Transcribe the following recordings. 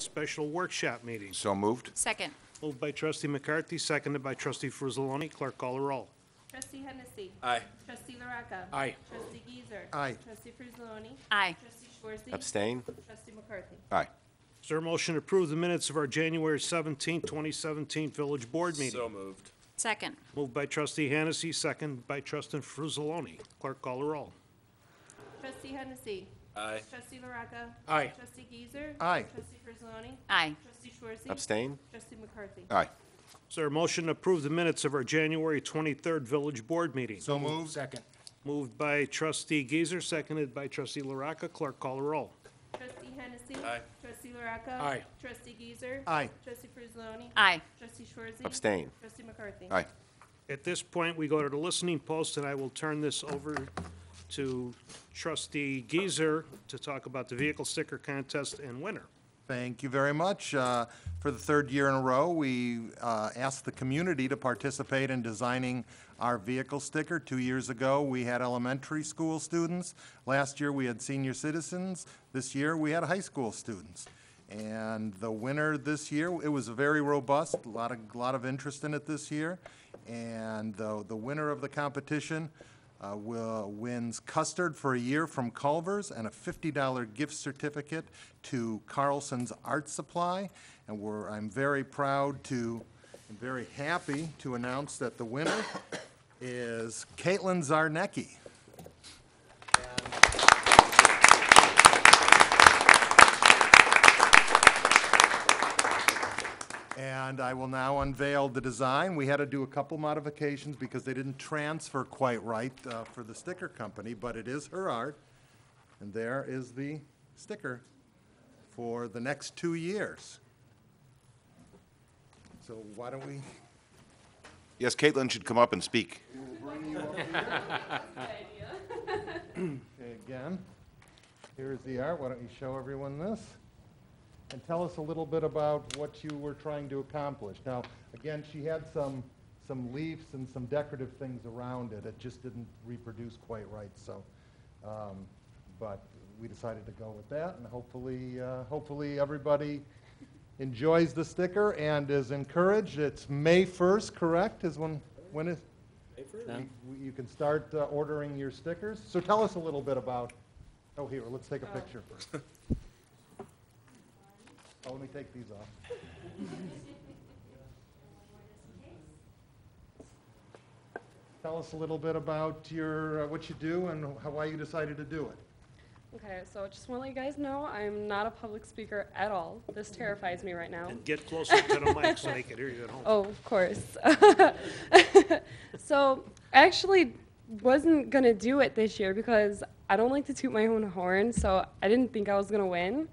joint special workshop meeting. So moved. Second. Moved by trustee McCarthy, seconded by trustee Fruzzoloni. Clerk call the roll. Trustee Hennessy. Aye. Trustee Laraca. Aye. Trustee Geezer. Aye. Trustee Fruzzoloni. Aye. Trustee Schwarzy. Abstain. Trustee McCarthy. Aye. Is there a motion to approve the minutes of our January 17, 2017 Village Board meeting? So moved. Second. Moved by trustee Hennessy, seconded by trustee Fruzzoloni. Clerk call the roll. Trustee Hennessy. Aye. Trustee Laraca. Aye. Trustee Geezer. Aye. Trustee Fruzzoloni. Aye. Trustee Schwarzy. Abstain. Trustee McCarthy. Aye. Is there a motion to approve the minutes of our January 23rd Village Board meeting? So moved. Second. Moved by trustee Geezer, seconded by trustee Laraca. Clerk call the roll. Trustee Hennessy. Aye. Trustee Laraca. Aye. Trustee Geezer. Aye. Trustee Fruzzoloni. Aye. Trustee Schwarzy. Abstain. Trustee McCarthy. Aye. At this point, we go to the listening post, and I will turn this over to trustee Geezer to talk about the vehicle sticker contest and winner. Thank you very much. For the third year in a row, we asked the community to participate in designing our vehicle sticker. 2 years ago, we had elementary school students. Last year, we had senior citizens. This year, we had high school students. And the winner this year, it was very robust, a lot of interest in it this year. And the winner of the competition wins custard for a year from Culver's and a $50 gift certificate to Carlson's Art Supply. And I'm very proud and very happy to announce that the winner is Caitlin Zarnecki. And I will now unveil the design. We had to do a couple modifications because they didn't transfer quite right for the sticker company, but it is her art. And there is the sticker for the next 2 years. So why don't we? Yes, Caitlin should come up and speak. Okay, again, here's the art. Why don't you show everyone this? And tell us a little bit about what you were trying to accomplish. Now, again, she had some leaves and some decorative things around it. It just didn't reproduce quite right, so, but we decided to go with that, and hopefully everybody enjoys the sticker and is encouraged. It's May 1st, correct, is when is? May 1st. You can start ordering your stickers. So tell us a little bit about, oh, here, let's take a picture first. Oh, let me take these off. Tell us a little bit about your what you do and why you decided to do it. Okay, so just want to let you guys know I'm not a public speaker at all. This terrifies me right now. And get closer to the mic so they can hear you at home. Oh, of course. So I actually wasn't going to do it this year because I don't like to toot my own horn, so I didn't think I was going to win.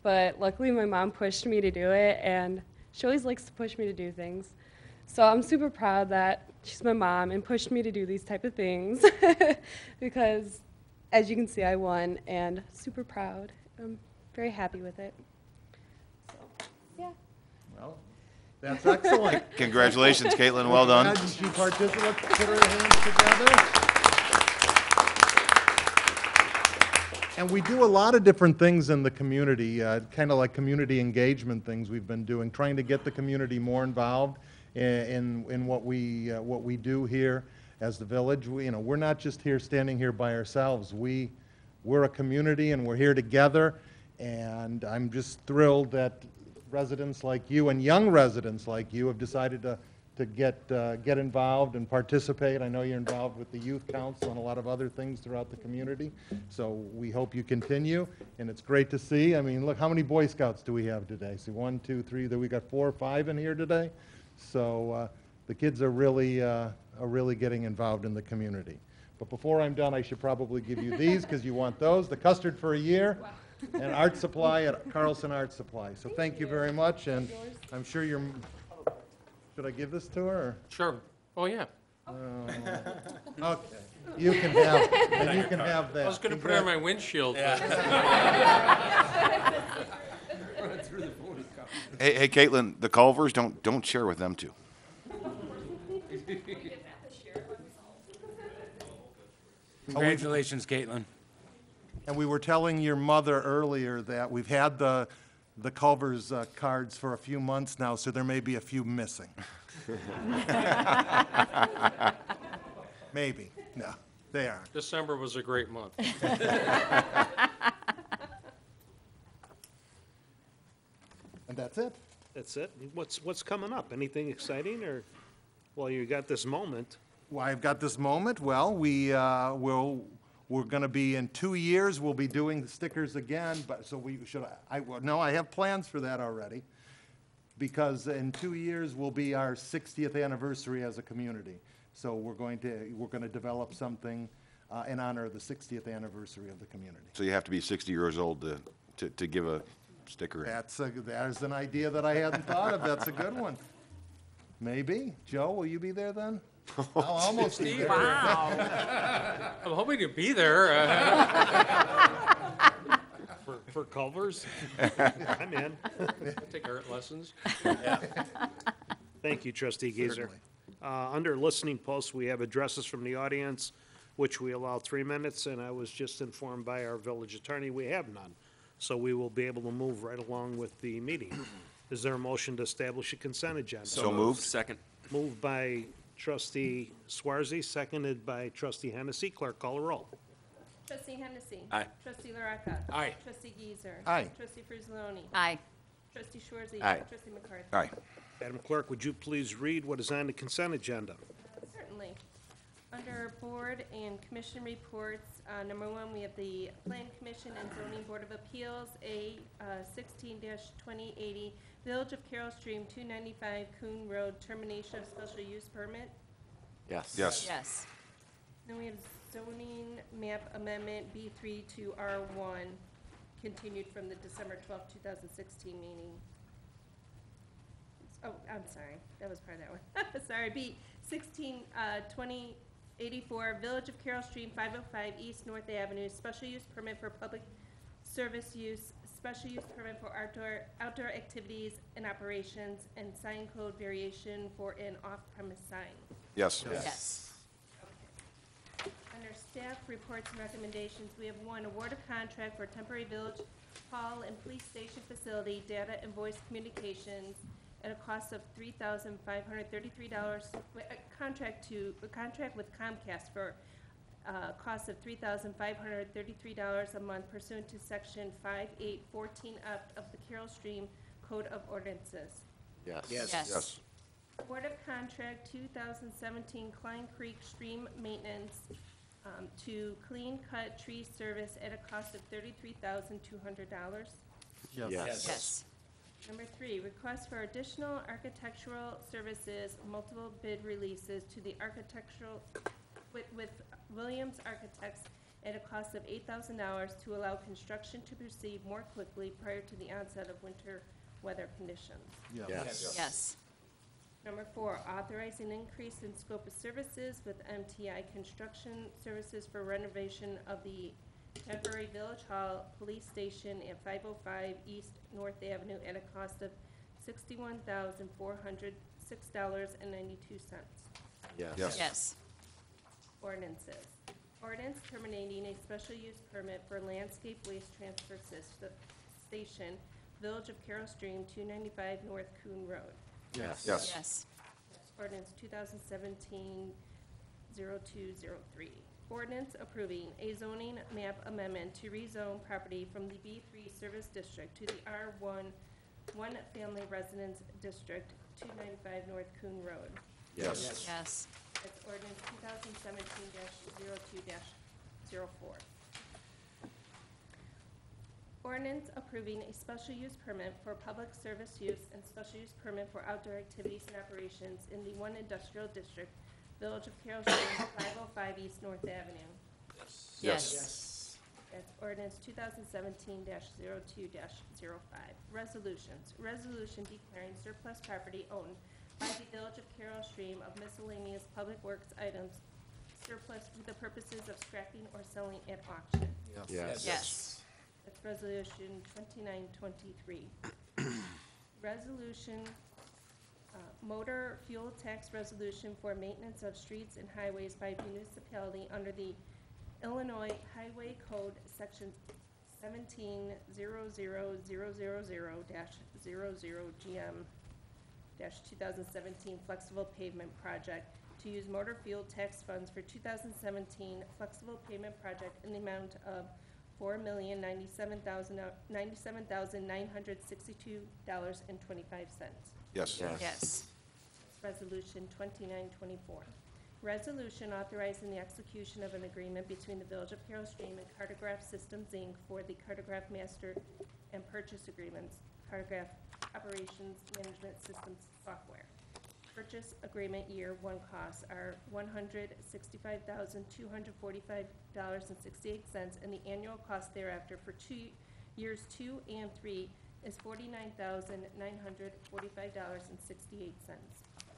But luckily my mom pushed me to do it, and she always likes to push me to do things. So I'm super proud that she's my mom and pushed me to do these type of things because, as you can see, I won, and super proud. I'm very happy with it. So, yeah. Well, that's excellent. Congratulations, Caitlin. Well done. Glad she participated. Let's put her hands together. And we do a lot of different things in the community, kind of like community engagement things we've been doing, trying to get the community more involved in what we do here as the village. We're not just here standing here by ourselves. We're a community and we're here together. And I'm just thrilled that residents like you and young residents like you have decided to get involved and participate. I know you're involved with the Youth Council and a lot of other things throughout the community. So we hope you continue, and it's great to see. I mean, look, how many Boy Scouts do we have today? See, 1, 2, 3, we got 4 or 5 in here today. So the kids are really getting involved in the community. But before I'm done, I should probably give you these because you want those. The custard for a year. Wow. And art supply at Carlson Art Supply. So thank you very much, and I'm sure you're. Should I give this to her? Or? Sure. Oh, yeah. Okay. You can have, and you can have that. I was going to put it on my windshield. Hey, Caitlin, the Culvers, don't share with them too. Congratulations, Caitlin. And we were telling your mother earlier that we've had the the Culver's cards for a few months now, so there may be a few missing. Maybe. No, they aren't. December was a great month. And that's it. That's it? What's coming up? Anything exciting, or, well, you got this moment. Why I've got this moment? Well, we're going to be, in 2 years, we'll be doing the stickers again, but, so we should, no, I have plans for that already, because in 2 years will be our 60th anniversary as a community. So we're going to develop something in honor of the 60th anniversary of the community. So you have to be 60 years old to give a sticker in. That is an idea that I hadn't thought of. That's a good one. Maybe. Joe, will you be there then? I'll almost be there. I'm hoping to be there. For Culver's? I'm in. Take art lessons. Thank you, Trustee Geiser. Certainly. Under listening posts, we have addresses from the audience, which we allow 3 minutes, and I was just informed by our village attorney, we have none. So we will be able to move right along with the meeting. Is there a motion to establish a consent agenda? So moved. Second. Moved by Trustee Swarzy, seconded by Trustee Hennessy. Clerk, call a roll. Trustee Hennessy. Aye. Trustee LaRocca. Aye. Trustee Geiser. Aye. Trustee Frizzaloni. Aye. Trustee Schwarzy. Aye. Trustee McCarthy. Aye. Madam Clerk, would you please read what is on the consent agenda? Certainly. Under Board and Commission reports, number 1, we have the Plan Commission and Zoning Board of Appeals, A 16-2080, Village of Carroll Stream, 295 Coon Road, termination of special use permit. Yes. Yes. Yes. Then we have zoning map amendment B3 to R1, continued from the December 12th, 2016 meeting. Oh, I'm sorry, that was part of that one. Sorry, B 16-2084, Village of Carroll Stream, 505 East North Avenue, special use permit for public service use, special use permit for outdoor activities and operations, and sign code variation for an off-premise sign. Yes. Yes. Under staff reports and recommendations, we have 1, award of contract for temporary village hall and police station facility data and voice communications at a cost of $3,533. A contract with Comcast for cost of $3,533 a month pursuant to section 5814 up of the Carroll Stream Code of Ordinances. Yes. Yes. Award of contract 2017 Klein Creek Stream Maintenance to Clean Cut Tree Service at a cost of $33,200. Yes. Yes. Number 3, request for additional architectural services, multiple bid releases to the architectural, with Williams Architects at a cost of $8,000 to allow construction to proceed more quickly prior to the onset of winter weather conditions. Yes. Yes. Number 4, authorizing increase in scope of services with MTI Construction Services for renovation of the temporary Village Hall Police Station at 505 East North Avenue at a cost of $61,406.92. Yes. Yes. Yes. Ordinances. Ordinance terminating a special use permit for landscape waste transfer station, Village of Carroll Stream, 295 North Coon Road. Yes. Yes. Yes. Ordinance 2017-0203. Ordinance approving a zoning map amendment to rezone property from the B3 Service District to the R1 One Family Residence District, 295 North Coon Road. Yes. Yes. That's ordinance 2017-02-04. Ordinance approving a special use permit for public service use and special use permit for outdoor activities and operations in the 1 Industrial District, Village of Carroll Stream, 505 East North Avenue. Yes. That's ordinance 2017-02-05. Resolutions. Resolution declaring surplus property owned by the Village of Carroll Stream of miscellaneous public works items surplus for the purposes of scrapping or selling at auction. Yes. Yes. That's resolution 2923. Resolution, motor fuel tax resolution for maintenance of streets and highways by municipality under the Illinois Highway Code, section 17-00000-00GM-2017 Flexible Pavement Project to use motor fuel tax funds for 2017 Flexible Pavement Project in the amount of $4,097,962.25. Yes. Yes. Resolution 2924. Resolution authorizing the execution of an agreement between the Village of Carroll Stream and Cartograph Systems, Inc. for the Cartograph Master and Purchase Agreements, Cartograph Operations Management Systems Software. Purchase agreement year one costs are $165,245.68, and the annual cost thereafter for years 2 and 3 is $49,945.68.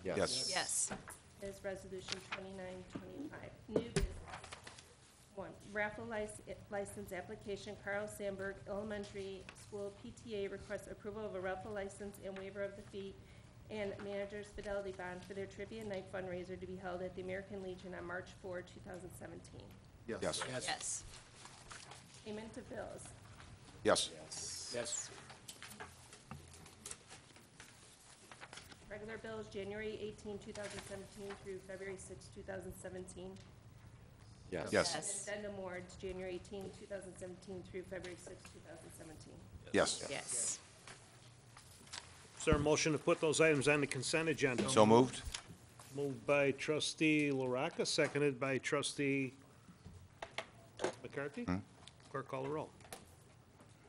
Yes. Yes. Is Resolution 2925. New business. 1, raffle license application, Carl Sandburg Elementary School PTA requests approval of a raffle license and waiver of the fee and manager's fidelity bond for their trivia night fundraiser to be held at the American Legion on March 4, 2017. Yes. Yes. Payment of bills. Yes. Yes. Regular bills, January 18, 2017 through February 6, 2017. Yes. Yes. Yes. Addendum warrants, January 18, 2017 through February 6, 2017. Yes. Yes. Is there a motion to put those items on the consent agenda? So moved? Moved by trustee LaRocca, seconded by trustee McCarthy. Clerk call the roll.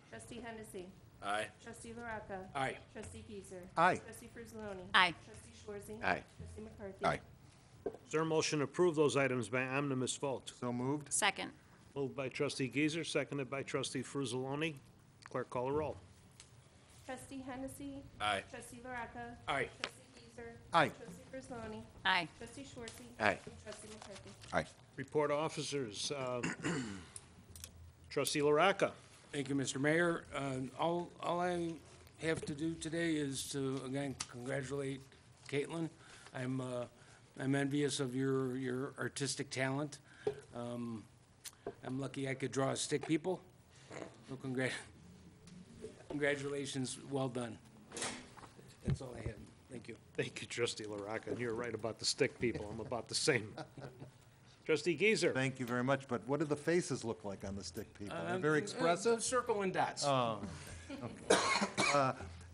Trustee Hennessy. Aye. Trustee LaRocca. Aye. Trustee Giesser. Aye. Trustee Frizzloni. Aye. Trustee Schwarzy. Aye. Trustee McCarthy. Aye. Is there a motion to approve those items by omnibus vote? So moved? Second. Moved by trustee Giesers, seconded by trustee Fruzzalone. Clerk call the roll. Trustee Hennessy. Aye. Trustee LaRocca. Aye. Trustee Giesser. Aye. Trustee Frizzloni. Aye. Trustee Schwarzy. Aye. And Trustee McCarthy. Aye. Report of officers. Trustee LaRocca. Thank you, Mr. Mayor. All I have to do today is to, again, congratulate Caitlin. I'm envious of your artistic talent. I'm lucky I could draw stick people. So congratulations, well done. That's all I have. Thank you. Thank you, trustee LaRocca. And you're right about the stick people. I'm about the same. Trustee Giesers. Thank you very much, but what do the faces look like on the stick people? They're very expressive? Circle and dots.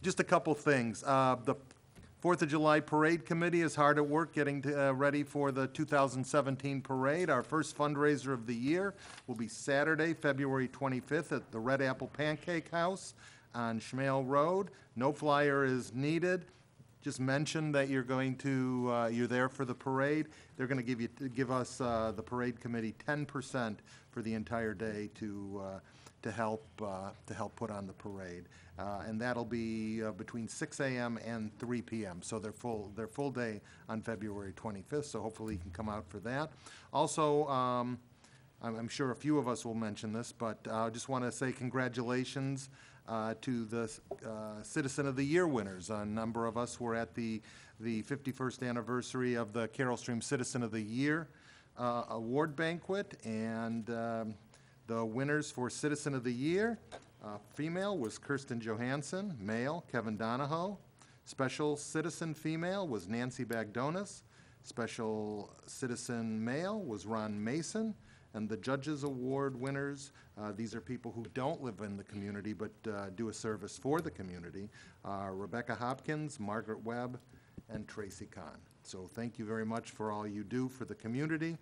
Just a couple things. The Fourth of July Parade Committee is hard at work getting ready for the 2017 parade. Our first fundraiser of the year will be Saturday, February 25th at the Red Apple Pancake House on Schmale Road. No flyer is needed. Just mention that you're going to, you're there for the parade. They're going to give us, the parade committee, 10% for the entire day to help put on the parade. And that'll be between 6 a.m. and 3 p.m. So they're full day on February 25th, so hopefully you can come out for that. Also, I'm sure a few of us will mention this, but I just want to say congratulations to the Citizen of the Year winners. A number of us were at the 51st anniversary of the Carroll Stream Citizen of the Year award banquet, and the winners for Citizen of the Year, female was Kirsten Johansson, male Kevin Donahoe, special citizen female was Nancy Bagdonis, special citizen male was Ron Mason, and the Judges Award winners, these are people who don't live in the community but do a service for the community, Rebecca Hopkins, Margaret Webb, and Tracy Kahn. So thank you very much for all you do for the community.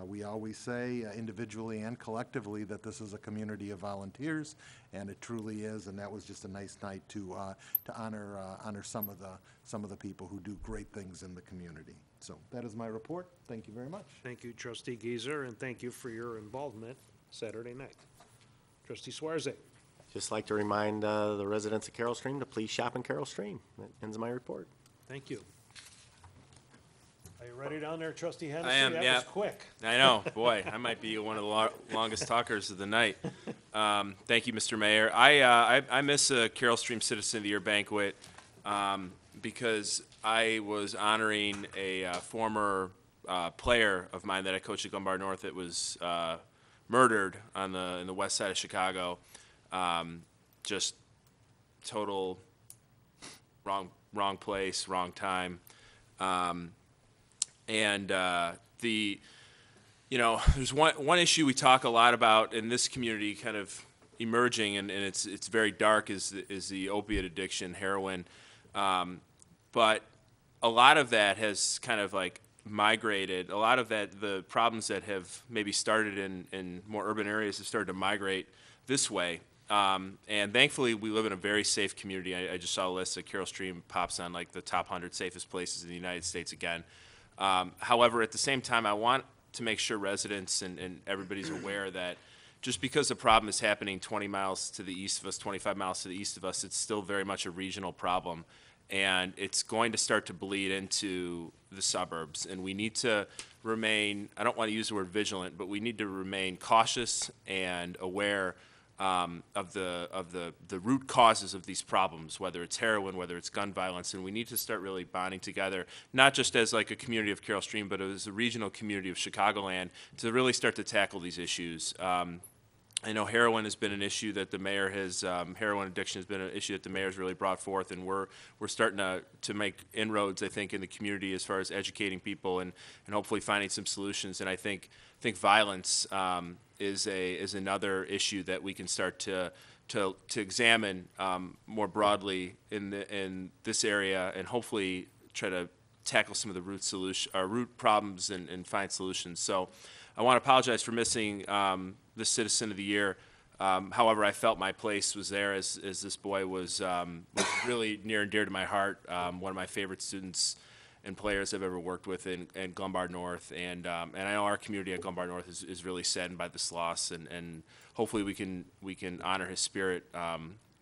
We always say individually and collectively that this is a community of volunteers, and it truly is, and that was just a nice night to honor some of the people who do great things in the community. So that is my report. Thank you very much. Thank you, trustee Giesers, and thank you for your involvement Saturday night. Trustee Schwarzy. Just like to remind the residents of Carroll Stream to please shop in Carroll Stream. That ends my report. Thank you. Are you ready down there, trustee Hennessy? I am, That yeah. was quick. I know, boy, I might be one of the longest talkers of the night. Thank you, Mr. Mayor. I miss a Carroll Stream Citizen of the Year banquet because I was honoring a former player of mine that I coached at Gumbar North that was murdered in the west side of Chicago. Just total wrong place, wrong time. There's one issue we talk a lot about in this community, kind of emerging, and it's very dark, is the opiate addiction, heroin. But a lot of that has kind of like migrated. A lot of that, the problems that have maybe started in more urban areas, have started to migrate this way. And thankfully, we live in a very safe community. I just saw a list that Carroll Stream pops on like the top 100 safest places in the United States again. However, at the same time, I want to make sure residents and everybody's aware that just because the problem is happening 20 miles to the east of us, 25 miles to the east of us, it's still very much a regional problem. And it's going to start to bleed into the suburbs. And we need to remain, I don't want to use the word vigilant, but we need to remain cautious and aware of the root causes of these problems, whether it's heroin, whether it's gun violence, and we need to start really bonding together, not just as like a community of Carroll Stream, but as a regional community of Chicagoland, to really start to tackle these issues. I know heroin has been an issue that the mayor has, heroin addiction has been an issue that the mayor's really brought forth, and we're starting to make inroads, I think, in the community as far as educating people and hopefully finding some solutions. And I think violence is another issue that we can start to examine more broadly in this area, and hopefully try to tackle some of the root problems and find solutions. So I want to apologize for missing the Citizen of the Year. However, I felt my place was there as this boy was really near and dear to my heart. One of my favorite students and players I've ever worked with in Glenbard North, and I know our community at Glenbard North is really saddened by this loss, and hopefully we can honor his spirit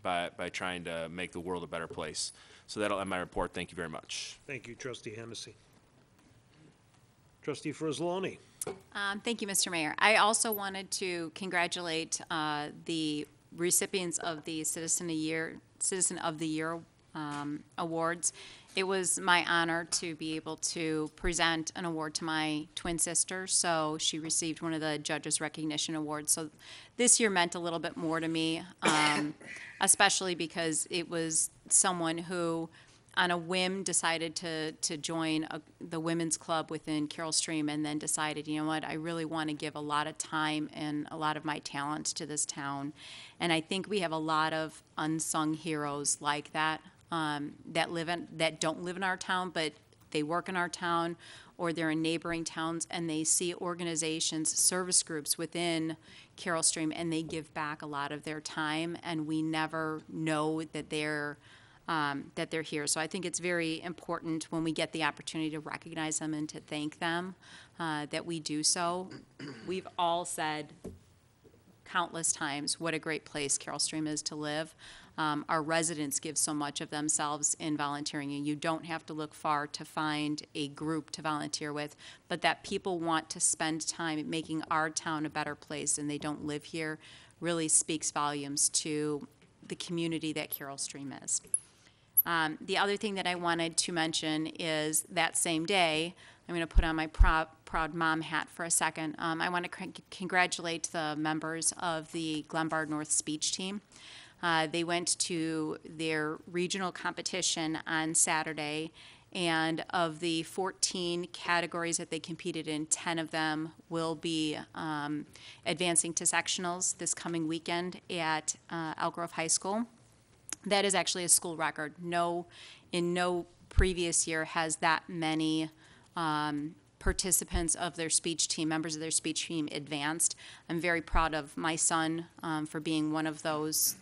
by trying to make the world a better place. So that'll end my report. Thank you very much. Thank you, Trustee Hennessy. Trustee Frizzalone. Thank you, Mr. Mayor. I also wanted to congratulate the recipients of the Citizen of the Year awards. It was my honor to be able to present an award to my twin sister, so she received one of the Judges Recognition Awards. So this year meant a little bit more to me, especially because it was someone who, on a whim, decided to join the women's club within Carroll Stream, and then decided, you know what, I really want to give a lot of time and a lot of my talent to this town. And I think we have a lot of unsung heroes like that, that don't live in our town, but they work in our town, or they're in neighboring towns, and they see organizations, service groups within Carroll Stream, and they give back a lot of their time, and we never know that they're here. So I think it's very important when we get the opportunity to recognize them and to thank them, that we do so. We've all said countless times what a great place Carroll Stream is to live. Our residents give so much of themselves in volunteering, and you don't have to look far to find a group to volunteer with, but that people want to spend time making our town a better place and they don't live here really speaks volumes to the community that Carroll Stream is. The other thing that I wanted to mention is that same day, I'm going to put on my proud mom hat for a second. I want to congratulate the members of the Glenbard North speech team. They went to their regional competition on Saturday, and of the 14 categories that they competed in, 10 of them will be advancing to sectionals this coming weekend at Elk Grove High School. That is actually a school record. In no previous year has that many participants of their speech team, members of their speech team, advanced. I'm very proud of my son for being one of those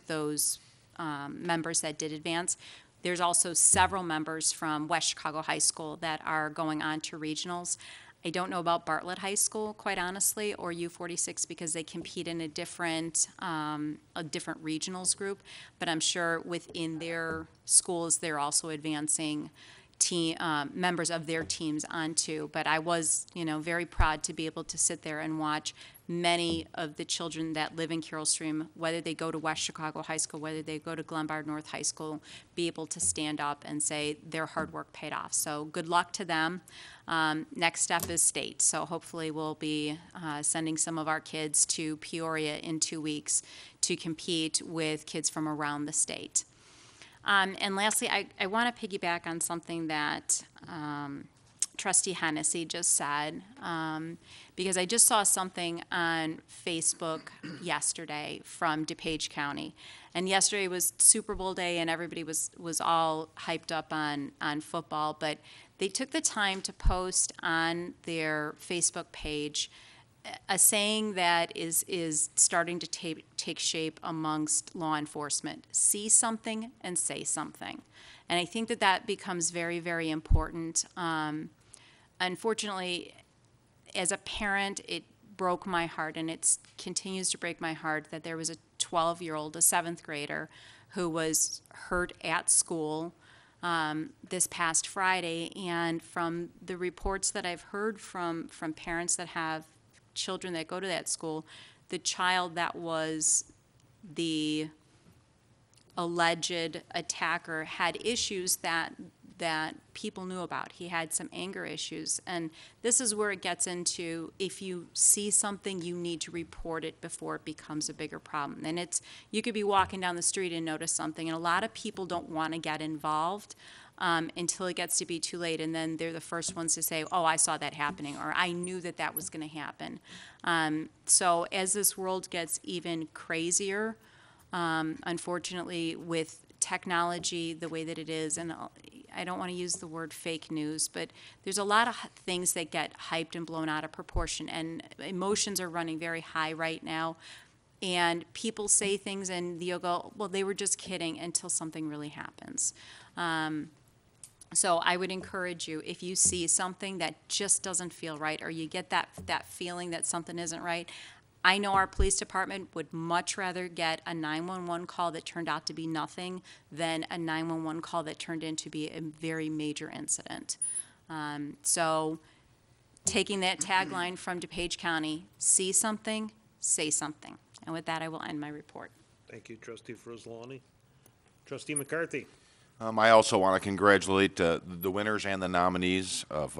members that did advance. There's also several members from West Chicago High School that are going on to regionals. I don't know about Bartlett High School, quite honestly, or U46, because they compete in a different regionals group, but I'm sure within their schools they're also advancing team, members of their teams onto. But I was, very proud to be able to sit there and watch many of the children that live in Carroll Stream, whether they go to West Chicago High School, whether they go to Glenbard North High School, be able to stand up and say their hard work paid off. So good luck to them. Next step is state. So hopefully we'll be sending some of our kids to Peoria in 2 weeks to compete with kids from around the state. And lastly, I want to piggyback on something that Trustee Hennessy just said, because I just saw something on Facebook yesterday from DuPage County. And yesterday was Super Bowl day, and everybody was all hyped up on football. But they took the time to post on their Facebook page a saying that is starting to take shape amongst law enforcement: see something and say something. And I think that becomes very, very important. Unfortunately, as a parent, it broke my heart, and it continues to break my heart, that there was a 12-year-old, a 7th grader, who was hurt at school this past Friday. And from the reports that I've heard from parents that have children that go to that school, the child that was the alleged attacker had issues that people knew about. He had some anger issues. And this is where it gets into, if you see something, you need to report it before it becomes a bigger problem. And you could be walking down the street and notice something, and a lot of people don't want to get involved until it gets to be too late, and then they're the first ones to say, oh, I saw that happening, or I knew that was going to happen. So as this world gets even crazier, unfortunately, with technology the way that it is, and I don't want to use the word fake news, but there's a lot of things that get hyped and blown out of proportion, and emotions are running very high right now. And people say things, and you'll go, well, they were just kidding, until something really happens. So I would encourage you, if you see something that just doesn't feel right, or you get that feeling that something isn't right, I know our police department would much rather get a 911 call that turned out to be nothing than a 911 call that turned into be a very major incident. So taking that tagline from DuPage County, see something, say something. And with that, I will end my report. Thank you, Trustee Frizzalani. Trustee McCarthy. I also want to congratulate the winners and the nominees of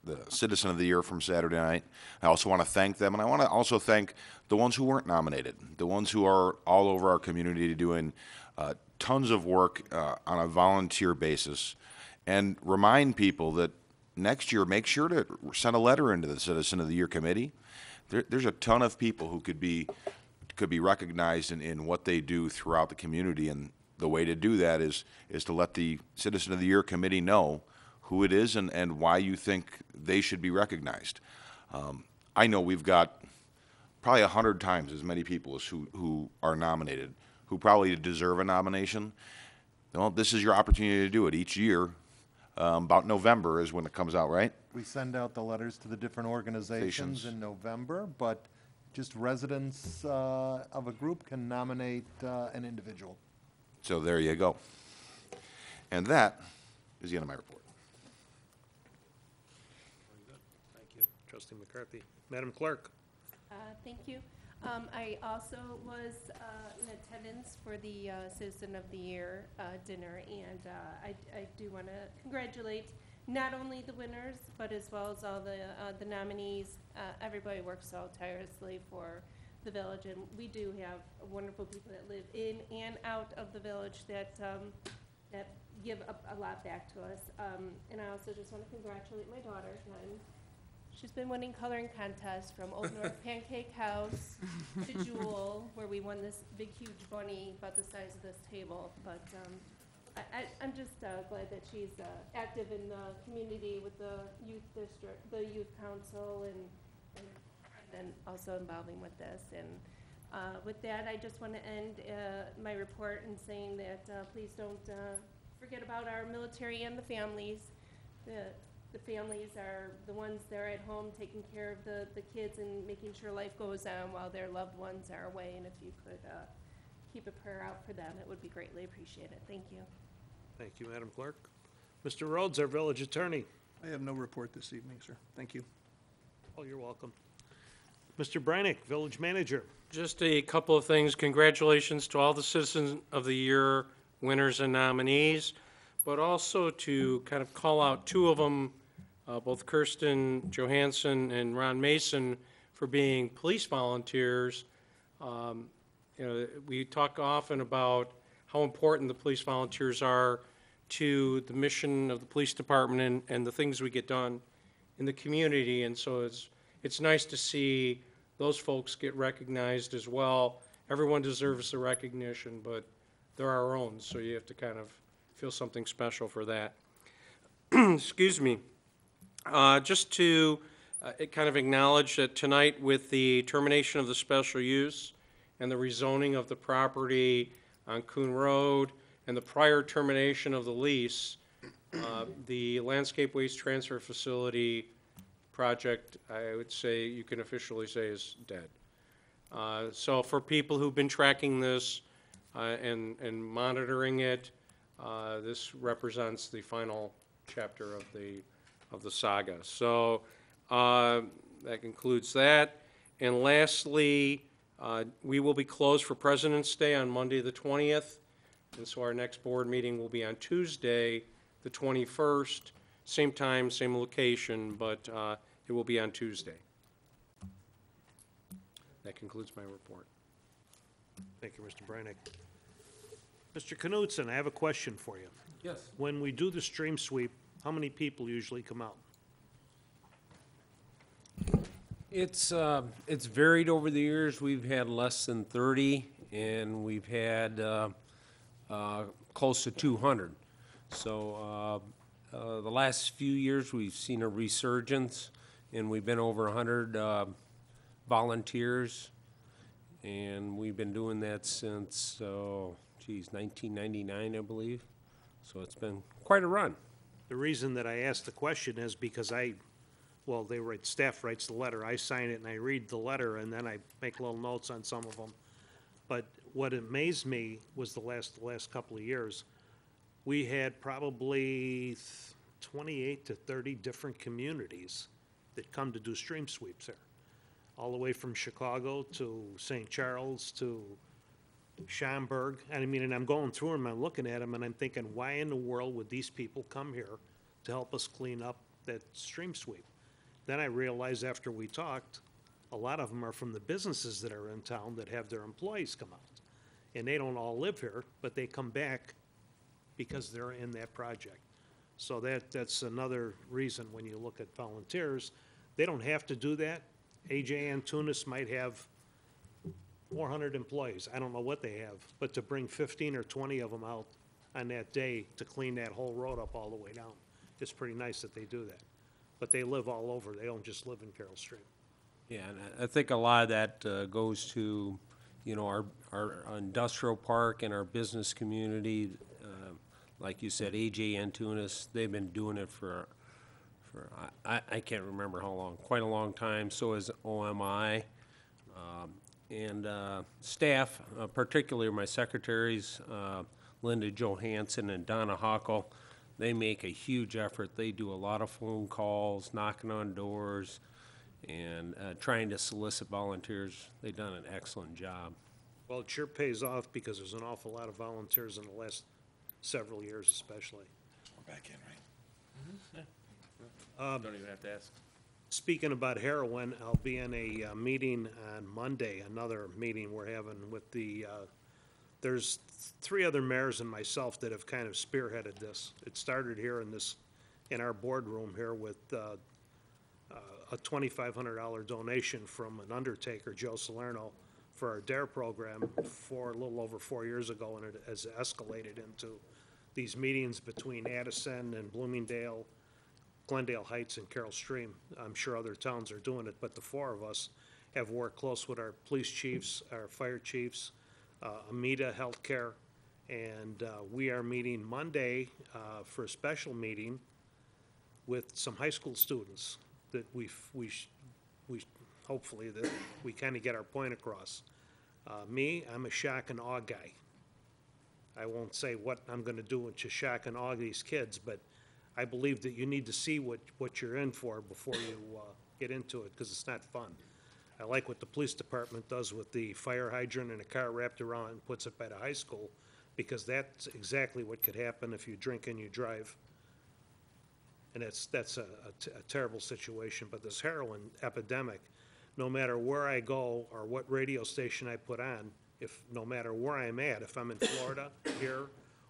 the Citizen of the Year from Saturday night. I also want to thank them, and I want to also thank the ones who weren't nominated, the ones who are all over our community doing tons of work on a volunteer basis, and remind people that next year, make sure to send a letter into the Citizen of the Year committee. There's a ton of people who could be recognized in what they do throughout the community, and the way to do that is to let the Citizen of the Year committee know who it is and why you think they should be recognized. I know we've got probably 100 times as many people as who are nominated, who probably deserve a nomination. Well, this is your opportunity to do it each year. About November is when it comes out, right? We send out the letters to the different organizations in November, but just residents of a group can nominate an individual. So there you go. And that is the end of my report. Very good. Thank you, Trustee McCarthy. Madam Clerk. Thank you. I also was in attendance for the Citizen of the Year dinner, and I do want to congratulate not only the winners, but as well as all the nominees. Everybody works so tirelessly for the village, and we do have wonderful people that live in and out of the village that give a lot back to us. And I also just want to congratulate my daughter. She's been winning coloring contests from Old North Pancake House to Jewel, where we won this big, huge bunny about the size of this table. But I'm just glad that she's active in the community with the youth district, the youth council, and then also involving with this. And with that, I just want to end my report in saying that please don't forget about our military and the families. The families are the ones that are at home taking care of the kids and making sure life goes on while their loved ones are away. And if you could keep a prayer out for them, it would be greatly appreciated. Thank you. Thank you, Madam Clerk. Mr. Rhodes, our village attorney. I have no report this evening, sir. Thank you. Oh, you're welcome. Mr. Breinig, village manager. Just a couple of things. Congratulations to all the Citizen of the Year winners and nominees, but also to kind of call out two of them, both Kirsten Johansson and Ron Mason, for being police volunteers. We talk often about how important the police volunteers are to the mission of the police department and the things we get done in the community, and so it's nice to see those folks get recognized as well. Everyone deserves the recognition, but they're our own, so you have to kind of feel something special for that. Excuse me. Just to kind of acknowledge that tonight, with the termination of the special use and the rezoning of the property on Coon Road and the prior termination of the lease, the landscape waste transfer facility project, I would say, you can officially say, is dead. So for people who've been tracking this and monitoring it, this represents the final chapter of the saga. So that concludes that. And lastly, we will be closed for President's Day on Monday the 20th, and so our next board meeting will be on Tuesday the 21st, same time, same location, but it will be on Tuesday. That concludes my report. Thank you, Mr. Breinig. Mr. Knudsen, I have a question for you. Yes. When we do the stream sweep, how many people usually come out? It's varied over the years. We've had less than 30, and we've had close to 200. So the last few years, we've seen a resurgence, and we've been over 100 volunteers, and we've been doing that since, 1999, I believe. So it's been quite a run. The reason that I asked the question is because staff writes the letter, I sign it and I read the letter and then I make little notes on some of them. But what amazed me was the last couple of years, we had probably 28 to 30 different communities that come to do stream sweeps there. All the way from Chicago to St. Charles to Schaumburg. And I'm going through them, I'm looking at them, and I'm thinking, why in the world would these people come here to help us clean up that stream sweep? Then I realized after we talked, a lot of them are from the businesses that are in town that have their employees come out. And they don't all live here, but they come back because they're in that project. So that's another reason when you look at volunteers, they don't have to do that. AJ Antunes might have 400 employees, I don't know what they have, but to bring 15 or 20 of them out on that day to clean that whole road up all the way down, it's pretty nice that they do that. But they live all over, they don't just live in Carroll Stream. Yeah, and I think a lot of that goes to, our industrial park and our business community. Like you said, AJ Antunes, they've been doing it for I can't remember how long, quite a long time. So is OMI. And staff, particularly my secretaries, Linda Johansson and Donna Hockel, they make a huge effort. They do a lot of phone calls, knocking on doors, and trying to solicit volunteers. They've done an excellent job. Well, it sure pays off because there's an awful lot of volunteers in the last several years especially. We're back in, right? Don't even have to ask. Speaking about heroin, I'll be in a meeting on Monday, another meeting we're having with there's 3 other mayors and myself that have kind of spearheaded this. It started here in our boardroom here with a $2,500 donation from an undertaker, Joe Salerno, for our DARE program a little over 4 years ago, and it has escalated into these meetings between Addison and Bloomingdale, Glendale Heights, and Carroll Stream. I'm sure other towns are doing it, but the 4 of us have worked close with our police chiefs, our fire chiefs, Amita Healthcare, and we are meeting Monday for a special meeting with some high school students that we hopefully that we kind of get our point across. I'm a shock and awe guy. I won't say what I'm going to do to shock and awe these kids, but I believe that you need to see what you're in for before you get into it, because it's not fun. I like what the police department does with the fire hydrant and a car wrapped around and puts it by the high school, because that's exactly what could happen if you drink and you drive. And that's a terrible situation. But this heroin epidemic, no matter where I go or what radio station I put on, no matter where I'm at, if I'm in Florida, here,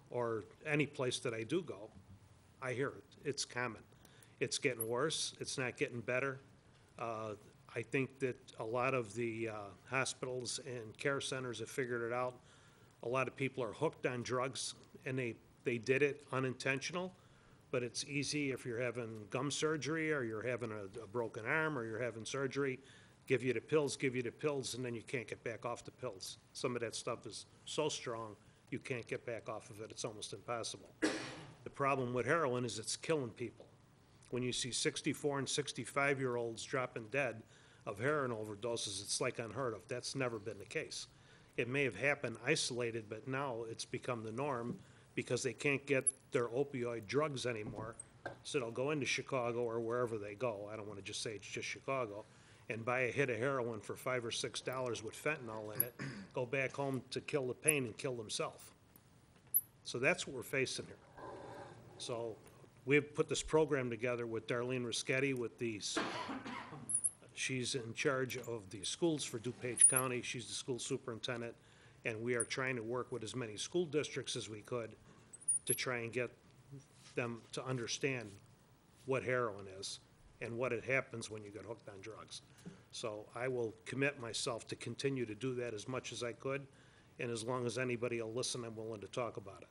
or any place that I do go, I hear it. It's common. It's getting worse. It's not getting better. I think that a lot of the hospitals and care centers have figured it out. A lot of people are hooked on drugs, and they did it unintentional, but it's easy if you're having gum surgery or you're having a broken arm or you're having surgery, give you the pills, and then you can't get back off the pills. Some of that stuff is so strong, you can't get back off of it. It's almost impossible. The problem with heroin is it's killing people. When you see 64 and 65-year-olds dropping dead of heroin overdoses, it's like unheard of. That's never been the case. It may have happened isolated, but now it's become the norm because they can't get their opioid drugs anymore. So they'll go into Chicago or wherever they go. I don't want to just say it's just Chicago, and buy a hit of heroin for $5 or $6 with fentanyl in it, go back home to kill the pain and kill themselves. So that's what we're facing here. So we've put this program together with Darlene Rischetti with these. She's in charge of the schools for DuPage County. She's the school superintendent, and we are trying to work with as many school districts as we could to try and get them to understand what heroin is and what it happens when you get hooked on drugs. So I will commit myself to continue to do that as much as I could, and as long as anybody will listen, I'm willing to talk about it.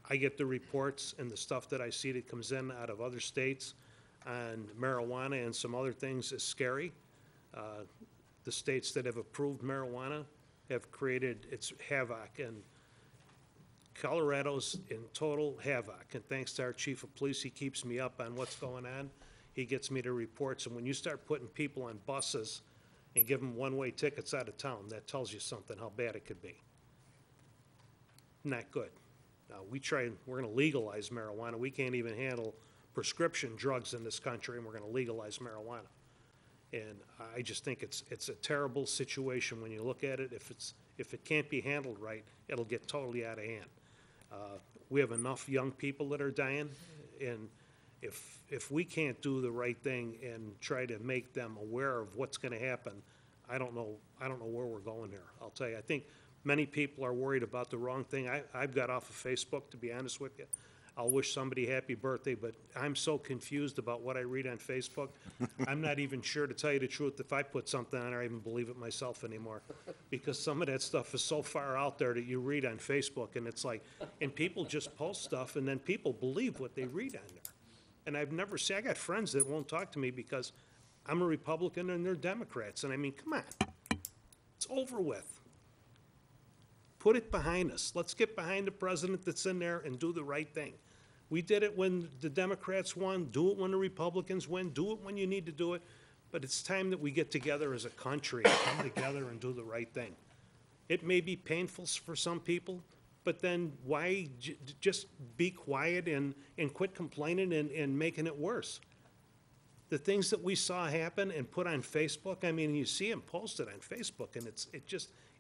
I get the reports and the stuff that I see that comes in out of other states on marijuana and some other things is scary. The states that have approved marijuana have created its havoc, and Colorado's in total havoc. And thanks to our chief of police, he keeps me up on what's going on. He gets me the reports, and when you start putting people on buses and give them one-way tickets out of town, that tells you something, how bad it could be. Not good. We're gonna legalize marijuana. We can't even handle prescription drugs in this country, and we're gonna legalize marijuana. And I just think it's a terrible situation when you look at it. If it can't be handled right, it'll get totally out of hand. We have enough young people that are dying, and if we can't do the right thing and try to make them aware of what's gonna happen, I don't know where we're going here. I'll tell you, I think many people are worried about the wrong thing. I've got off of Facebook, to be honest with you. I'll wish somebody happy birthday, but I'm so confused about what I read on Facebook. I'm not even sure, to tell you the truth, if I put something on there, I even believe it myself anymore. Because some of that stuff is so far out there that you read on Facebook, and it's like, and people just post stuff, and then people believe what they read on there. And I've never seen, I got friends that won't talk to me because I'm a Republican and they're Democrats. And I mean, come on, it's over with. Put it behind us. Let's get behind the president that's in there and do the right thing. We did it when the Democrats won. Do it when the Republicans win. Do it when you need to do it. But it's time that we get together as a country, come together and do the right thing. It may be painful for some people, but then why just be quiet and quit complaining and making it worse? The things that we saw happen and put on Facebook, I mean, you see them posted on Facebook, and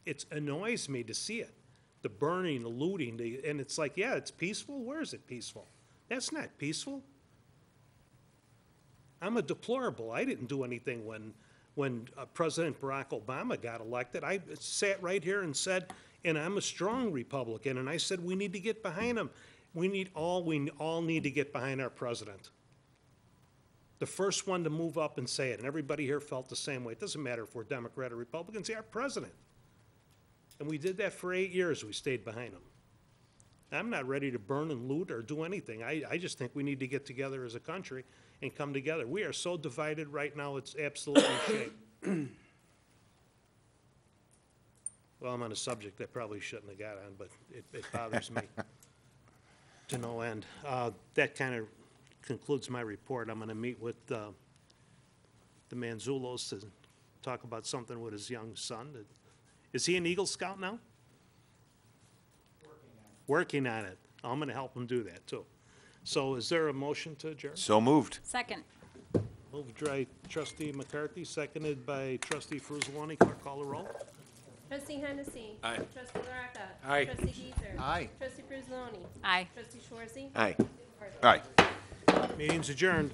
it annoys me to see it. The burning, the looting, and it's like, yeah, it's peaceful. Where is it peaceful? That's not peaceful. I'm a deplorable. I didn't do anything when President Barack Obama got elected. I sat right here and said, and I'm a strong Republican, and I said we need to get behind him. We all need to get behind our president. The first one to move up and say it, and everybody here felt the same way. It doesn't matter if we're Democrat or Republican, it's our president. And we did that for 8 years. We stayed behind him. I'm not ready to burn and loot or do anything. I just think we need to get together as a country and come together. We are so divided right now, it's absolutely a shame. Well, I'm on a subject I probably shouldn't have got on, but it bothers me to no end. That kind of concludes my report. I'm going to meet with the Manzulos to talk about something with his young son. Is he an Eagle Scout now? Working on it. I'm gonna help them do that, too. So is there a motion to adjourn? So moved. Second. Moved by trustee McCarthy, seconded by trustee Frusaloni. Clerk, call the roll. Trustee Hennessy. Aye. Trustee Laraka. Aye. Trustee Geezer. Aye. Trustee Frusaloni. Aye. Trustee Schwarzy. Aye. Aye. Meeting's adjourned.